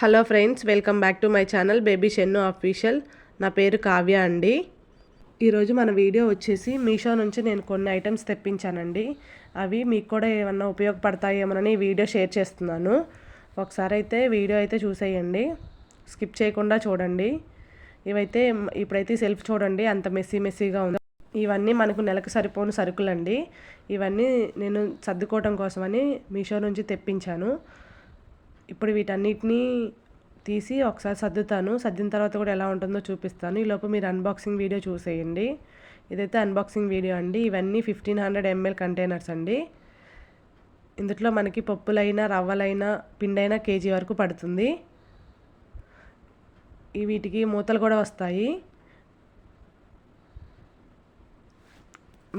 Hello friends, welcome back to my channel baby Shennu official. నా పేరు కావ్య అండి. ఈరోజు మన వీడియో వచ్చేసి మీషో నుంచి నేను కొన్ని ఐటమ్స్ తెప్పించానండి. అవి మీకు కూడా ఏమన్నా ఉపయోగపడతాయేమోనని వీడియో షేర్ చేస్తున్నాను. ఒకసారి అయితే వీడియో అయితే చూసేయండి, స్కిప్ చేయకుండా చూడండి. ఇప్పుడైతే సెల్ఫ్ చూడండి, అంత మెస్సీగా ఉంది. ఇవన్నీ మనకు నెలకు సరిపోని సరుకులండి. ఇవన్నీ నేను సర్దుకోవడం కోసమని మీషో నుంచి తెప్పించాను. ఇప్పుడు వీటన్నిటిని తీసి ఒకసారి సర్దుతాను. సర్దిన తర్వాత కూడా ఎలా ఉంటుందో చూపిస్తాను. ఈలోపు మీరు అన్బాక్సింగ్ వీడియో చూసేయండి. ఇదైతే అన్బాక్సింగ్ వీడియో అండి. ఇవన్నీ 1500 ml కంటైనర్స్ అండి. ఇందులో మనకి పప్పులైనా రవ్వలైనా పిండైనా కేజీ వరకు పడుతుంది. వీటికి మూతలు కూడా వస్తాయి.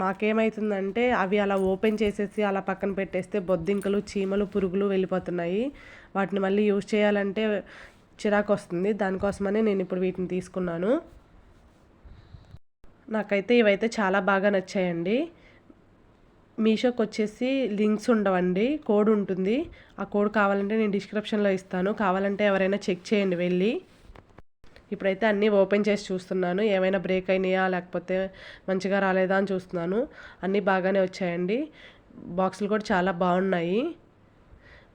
మాకేమవుతుందంటే అవి అలా ఓపెన్ చేసేసి అలా పక్కన పెట్టేస్తే బొద్దింకలు, చీమలు, పురుగులు వెళ్ళిపోతున్నాయి. వాటిని మళ్ళీ యూజ్ చేయాలంటే చిరాకు వస్తుంది. దానికోసమనే నేను ఇప్పుడు వీటిని తీసుకున్నాను. నాకైతే ఇవైతే చాలా బాగా నచ్చాయండి. మీషోకి వచ్చేసి లింక్స్ ఉండవండి, కోడ్ ఉంటుంది. ఆ కోడ్ కావాలంటే నేను డిస్క్రిప్షన్లో ఇస్తాను. కావాలంటే ఎవరైనా చెక్ చేయండి వెళ్ళి. ఇప్పుడైతే అన్నీ ఓపెన్ చేసి చూస్తున్నాను, ఏమైనా బ్రేక్ అయినాయా లేకపోతే మంచిగా రాలేదా అని చూస్తున్నాను. అన్నీ బాగానే వచ్చాయండి. బాక్సులు కూడా చాలా బాగున్నాయి.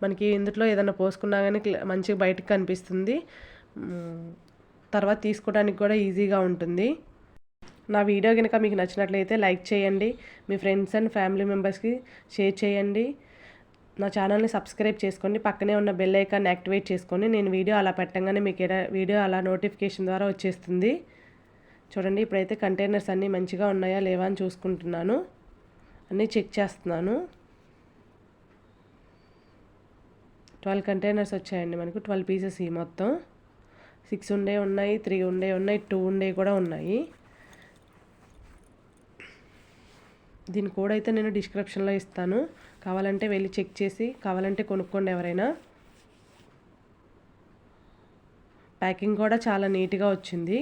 మనకి ఇందులో ఏదైనా పోసుకున్నా కానీ మంచిగా బయటకు కనిపిస్తుంది. తర్వాత తీసుకోవడానికి కూడా ఈజీగా ఉంటుంది. నా వీడియో కనుక మీకు నచ్చినట్లయితే లైక్ చేయండి, మీ ఫ్రెండ్స్ అండ్ ఫ్యామిలీ మెంబర్స్కి షేర్ చేయండి. నా ఛానల్ని సబ్స్క్రైబ్ చేసుకోండి, పక్కనే ఉన్న బెల్ ఐకాన్ని యాక్టివేట్ చేసుకోండి. నేను వీడియో అలా పెట్టగానే మీకు వీడియో అలా నోటిఫికేషన్ ద్వారా వచ్చేస్తుంది. చూడండి, ఇప్పుడైతే కంటైనర్స్ అన్నీ మంచిగా ఉన్నాయా లేవా అని చూసుకుంటున్నాను, అన్నీ చెక్ చేస్తున్నాను. 12 కంటైనర్స్ వచ్చాయండి మనకు, 12 పీసెస్. ఈ మొత్తం 6 ఉండే ఉన్నాయి, 3 ఉండే ఉన్నాయి, 2 ఉండే కూడా ఉన్నాయి. దీని కోడ్ అయితే నేను డిస్క్రిప్షన్లో ఇస్తాను, కావాలంటే వెళ్ళి చెక్ చేసి కావాలంటే కొనుక్కోండి ఎవరైనా. ప్యాకింగ్ కూడా చాలా నీట్గా వచ్చింది.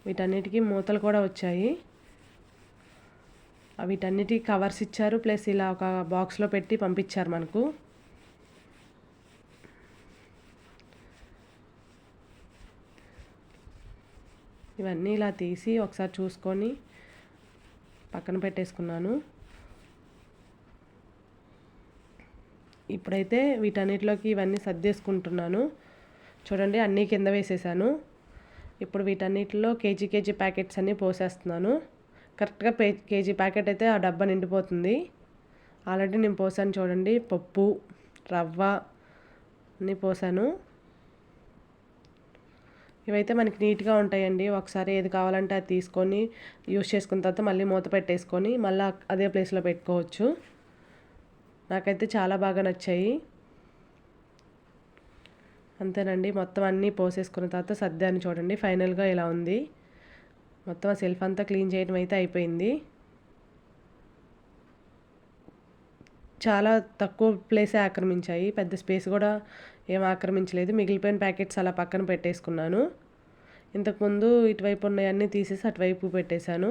వీటన్నిటికీ మూతలు కూడా వచ్చాయి. వీటన్నిటికీ కవర్స్ ఇచ్చారు, ప్లస్ ఇలా ఒక బాక్స్లో పెట్టి పంపించారు మనకు. ఇవన్నీ ఇలా తీసి ఒకసారి చూసుకొని పక్కన పెట్టేసుకున్నాను. ఇప్పుడైతే వీటన్నిటిలోకి ఇవన్నీ సర్దేసుకుంటున్నాను. చూడండి, అన్నీ కింద వేసేసాను. ఇప్పుడు వీటన్నిటిలో కేజీ ప్యాకెట్స్ అన్నీ పోసేస్తున్నాను. కరెక్ట్గా కేజీ ప్యాకెట్ అయితే ఆ డబ్బా నిండిపోతుంది. ఆల్రెడీ నేను పోసాను చూడండి, పప్పు, రవ్వ అన్నీ పోసాను. ఇవైతే మనకి నీట్గా ఉంటాయండి. ఒకసారి ఏది కావాలంటే అది తీసుకొని యూజ్ చేసుకున్న తర్వాత మళ్ళీ మూత పెట్టేసుకొని మళ్ళీ అదే ప్లేస్లో పెట్టుకోవచ్చు. నాకైతే చాలా బాగా నచ్చాయి. అంతేనండి, మొత్తం అన్నీ పోసేసుకున్న తర్వాత సర్దాన్ని చూడండి, ఫైనల్గా ఇలా ఉంది. మొత్తం ఆ సెల్ఫ్ అంతా క్లీన్ చేయడం అయితే అయిపోయింది. చాలా తక్కువ ప్లేసే ఆక్రమించాయి, పెద్ద స్పేస్ కూడా ఏం ఆక్రమించలేదు. మిగిలిపోయిన ప్యాకెట్స్ అలా పక్కన పెట్టేసుకున్నాను. ఇంతకుముందు ఇటువైపు ఉన్నాయన్నీ తీసేసి అటువైపు పెట్టేశాను.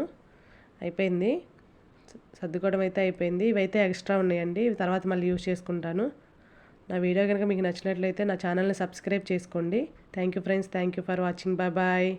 అయిపోయింది, సర్దుకోవడం అయితే అయిపోయింది. ఇవైతే ఎక్స్ట్రా ఉన్నాయండి, ఇవి తర్వాత మళ్ళీ యూజ్ చేసుకుంటాను. నా వీడియో కనుక మీకు నచ్చినట్లయితే నా ఛానల్ని సబ్స్క్రైబ్ చేసుకోండి. Thank you friends, thank you for watching. Bye bye.